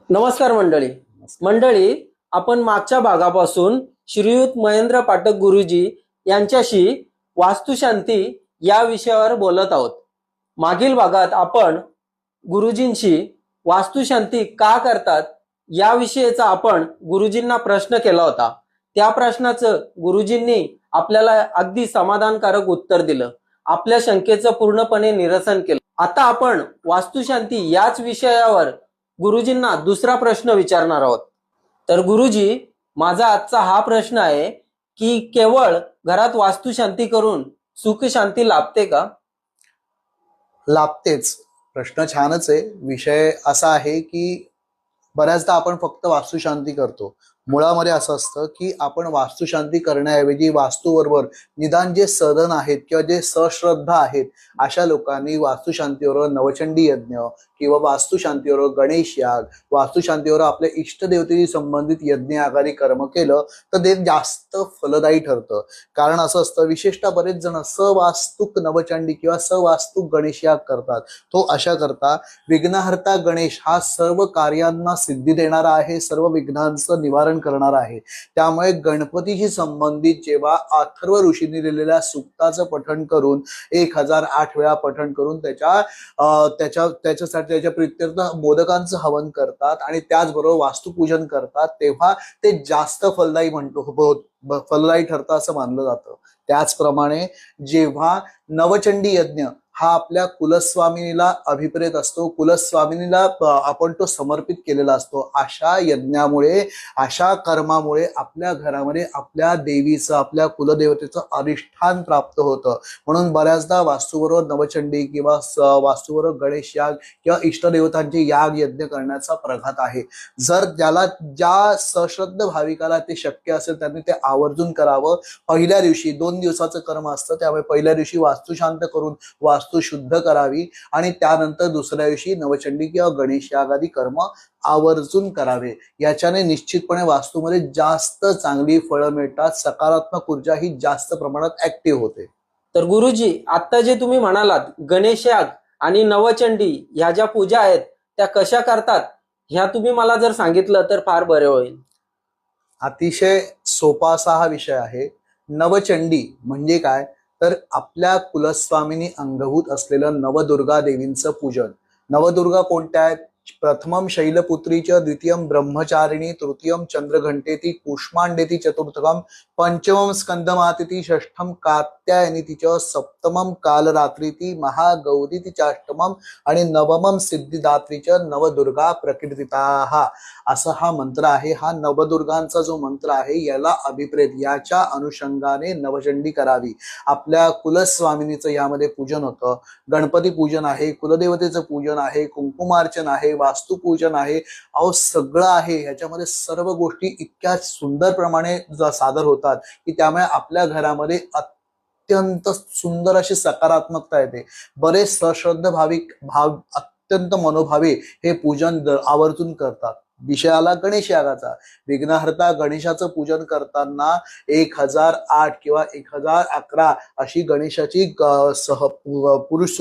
नमस्कार मंडळी. मंडळी, आपण मागच्या भागापासून श्रीयुत महेंद्र पाठक गुरुजी यांच्याशी वास्तुशांती या विषयावर बोलत आहोत. मागील भागात आपण गुरुजींशी वास्तुशांती का करतात याविषयीचा आपण गुरुजींना प्रश्न केला होता. त्या प्रश्नाचं गुरुजींनी आपल्याला अगदी समाधानकारक उत्तर दिलं, आपल्या शंकेचं पूर्णपणे निरसन केलं. आता आपण वास्तुशांती याच विषयावर गुरुजींना दुसरा प्रश्न विचारणार आहोत. तर गुरुजी, माझा आजचा हा प्रश्न आहे की केवळ घरात वास्तुशांती करून सुख शांती लाभते का? लाभतेच. प्रश्न छानच आहे. विषय असा आहे की बऱ्याचदा आपण फक्त वास्तुशांती करतो. मुळामध्ये असं असतं की आपण वास्तुशांती करण्याऐवजी वास्तूबरोबर निदान जे सदन आहेत किंवा जे सश्रद्धा आहेत अशा लोकांनी वास्तुशांतीवर नवचंडी यज्ञ किंवा वास्तुशांतीवर गणेश याग, वास्तुशांतीवर आपल्या इष्टदेवतेशी संबंधित यज्ञ यागादी कर्म केलं तर ते जास्त फलदायी ठरतं. कारण असं असतं, विशेषतः बरेच जण सवास्तुक नवचंडी किंवा सवास्तुक गणेश याग करतात. तो अशा करता विघ्नहर्ता गणेश हा सर्व कार्यांना सिद्धी देणारा आहे, सर्व विघ्नांचं निवारण करणार आहे. त्यामुळे गणपतीशी संबंधित जेव्हा अथर्व ऋषींनी लिहिलेल्या सूक्ताचं पठण करून 1008 वेळा पठण करून त्याच्यासाठी त्याच्या प्रित्यर्थ मोदकांचं हवन करतात आणि त्याचबरोबर वास्तुपूजन करतात, तेव्हा ते जास्त फलदायी फलदायी ठरतं असं मानलं जातं. त्याचप्रमाणे जेव्हा नवचंडी यज्ञ हा आपल्या कुलस्वामिनीला अभिप्रेत असतो, कुलस्वामिनीला आपण तो समर्पित केलेला असतो, अशा यज्ञामुळे, अशा कर्मामुळे आपल्या घरामध्ये आपल्या देवीचं, आपल्या कुलदेवतेचं अधिष्ठान प्राप्त होतं. म्हणून बऱ्याचदा वास्तूबरोबर नवचंडी किंवा वास्तूबरोबर गणेश याग किंवा इष्टदेवतांचे याग यज्ञ करण्याचा प्रघात आहे. जर ज्या सश्रद्ध भाविकाला ते शक्य असेल त्यांनी ते आवर्जून करावं. पहिल्या दिवशी 2 दिवसाचं कर्म असतं, त्यामुळे पहिल्या दिवशी वास्तू शांत करून वास्तू शुद्ध करावी आणि त्यानंतर दुसऱ्या दिवशी नवचंडी किंवा गणेश यागादी कर्म आवर्जून करावे. याच्याने निश्चितपणे वास्तूमध्ये जास्त चांगली फळं मिळतात, सकारात्मक ऊर्जा ही जास्त प्रमाणात ऍक्टिव्ह होते. तर गुरुजी, आता जे तुम्ही म्हणालात गणेश याग आणि नवचंडी ह्या ज्या पूजा आहेत त्या कशा करतात ह्या तुम्ही मला जर सांगितलं तर फार बरे होईल. अतिशय सोपा असा हा विषय आहे. नवचंडी म्हणजे काय, तर आपल्या कुलस्वामिनी अंगभूत असलेलं नवदुर्गा देवींचं पूजन. नवदुर्गा कोणत्या आहेत? प्रथमम शैलपुत्रीच, द्वितीयम ब्रह्मचारिणी, तृतीयम चंद्रघंटेती, कुष्मांडेती, चतुर्थकम पंचमम स्कंदमातेती, षष्ठम कात्यायनीती च, सप्तमम कालरात्रीती, महागौरीती चाष्टमम आणि नवमम सिद्धिदात्रीच नवदुर्गा प्रकीर्तिता. असा हा मंत्र आहे. हा नवदुर्गांचा जो मंत्र आहे याला अभिप्रेत, याच्या अनुषंगाने नवचंडी करावी. आपल्या कुलस्वामिनीचं यामध्ये पूजन होतं, गणपती पूजन आहे, कुलदेवतेचं पूजन आहे, कुंकुमार्चन आहे, वास्तुपूजन आहे, सगळं आहे. ह्याच्यामध्ये सर्व गोष्टी इतक्या सुंदर प्रमाणे सादर होतात की त्यामुळे आपल्या घरामध्ये अत्यंत सुंदर अशी सकारात्मकता येते. बरेच सश्रद्ध अत्यंत मनोभावे हे पूजन आवर्जून करतात. विषय आला गणेश यागाचा. विघ्नहर्ता गणेशाचं पूजन करताना 1008 किंवा 1011 अशी गणेशाची पुरुष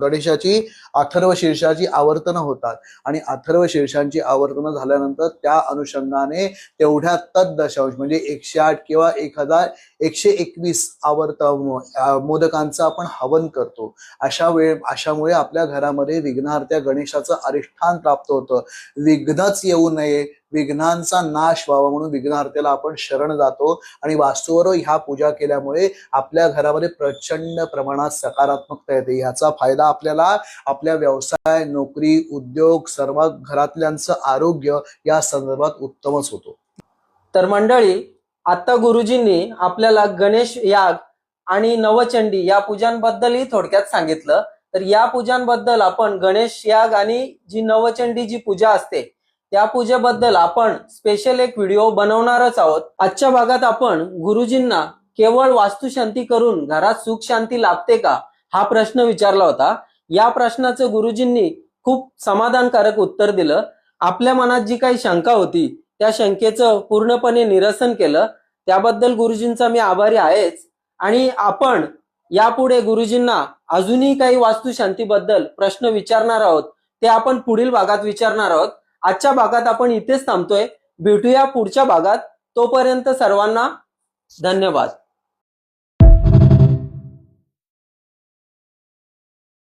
गणेशाची अथर्व शीर्षाची आवर्तनं होतात आणि अथर्व शीर्षांची आवर्तनं झाल्यानंतर त्या अनुषंगाने तेवढ्या तद्दशांश म्हणजे 108 किंवा 1121 मोदकांचं आपण हवन करतो. अशामुळे आपल्या घरामध्ये विघ्नहर्त्या गणेशाचं अधिष्ठान प्राप्त होतं. विघ्नच येऊ नये, विघ्नांचा नाश व्हावा म्हणून विघ्नहर्त्याला आपण शरण जातो आणि वास्तूवर ह्या पूजा केल्यामुळे आपल्या घरामध्ये प्रचंड प्रमाणात सकारात्मकता येते. याचा फायदा आपल्याला आपल्या व्यवसाय, नोकरी, उद्योग, सर्व घरातल्यांचं आरोग्य या संदर्भात उत्तमच होतो. तर मंडळी, आता गुरुजींनी आपल्याला गणेश याग आणि नवचंडी या पूजांबद्दलही थोडक्यात सांगितलं. तर या पूजांबद्दल आपण गणेश याग आणि जी नवचंडी जी पूजा असते त्या पूजेबद्दल आपण स्पेशल एक व्हिडिओ बनवणारच आहोत. आजच्या भागात आपण गुरुजींना केवळ वास्तुशांती करून घरात सुख शांती लाभते का हा प्रश्न विचारला होता. या प्रश्नाचं गुरुजींनी खूप समाधानकारक उत्तर दिलं. आपल्या मनात जी काही शंका होती त्या शंकेचं पूर्णपणे निरसन केलं. त्याबद्दल गुरुजींचा मी आभारी आहेच. आणि आपण यापुढे गुरुजींना अजूनही काही वास्तुशांतीबद्दल प्रश्न विचारणार आहोत, ते आपण पुढील भागात विचारणार आहोत. आजच्या भागात आपण इथेच थांबतोय. भेटूया पुढच्या भागात. तोपर्यंत सर्वांना धन्यवाद.